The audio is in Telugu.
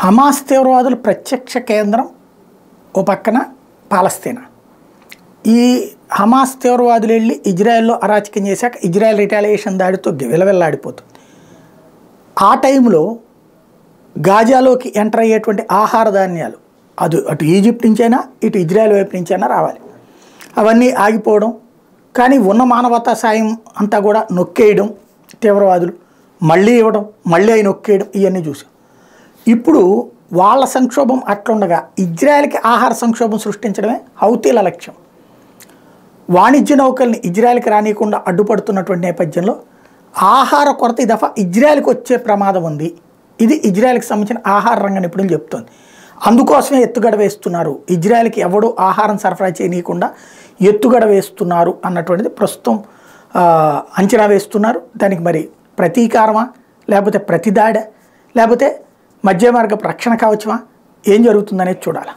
హమాస్ తీవ్రవాదులు ప్రత్యక్ష కేంద్రం ఓ పక్కన పాలస్తీనా. ఈ హమాస్ తీవ్రవాదులు వెళ్ళి ఇజ్రాయెల్లో అరాచకం చేశాక ఇజ్రాయెల్ రిటాలియేషన్ దాడితో విలవిల్లాడిపోతుంది. ఆ టైంలో గాజాలోకి ఎంటర్ అయ్యేటువంటి ఆహార ధాన్యాలు అటు ఈజిప్ట్ నుంచైనా ఇటు ఇజ్రాయెల్ వైపు నుంచైనా రావాలి. అవన్నీ ఆగిపోవడం, కానీ ఉన్న మానవతా సాయం అంతా కూడా నొక్కేయడం తీవ్రవాదులు, మళ్ళీ ఇవ్వడం, మళ్ళీ అవి నొక్కేయడం, ఇవన్నీ చూసాం. ఇప్పుడు వాళ్ళ సంక్షోభం అట్లుండగా ఇజ్రాయెల్కి ఆహార సంక్షోభం సృష్టించడమే హౌతీల లక్ష్యం. వాణిజ్య నౌకల్ని ఇజ్రాయెల్కి రానియకుండా అడ్డుపడుతున్నటువంటి నేపథ్యంలో ఆహార కొరత ఈ దఫా ఇజ్రాయెల్కి వచ్చే ప్రమాదం ఉంది. ఇది ఇజ్రాయెల్కి సంబంధించిన ఆహార రంగ నిపుణులు చెప్తోంది. అందుకోసమే ఎత్తుగడ వేస్తున్నారు, ఇజ్రాయెల్కి ఎవడూ ఆహారం సరఫరా చేయనీయకుండా ఎత్తుగడ వేస్తున్నారు అన్నటువంటిది ప్రస్తుతం అంచనా వేస్తున్నారు. దానికి మరి ప్రతీకారమా, లేకపోతే ప్రతిదాడా, లేకపోతే మధ్య మార్గపు రక్షణ కావచ్చుమా, ఏం జరుగుతుందనేది చూడాలి.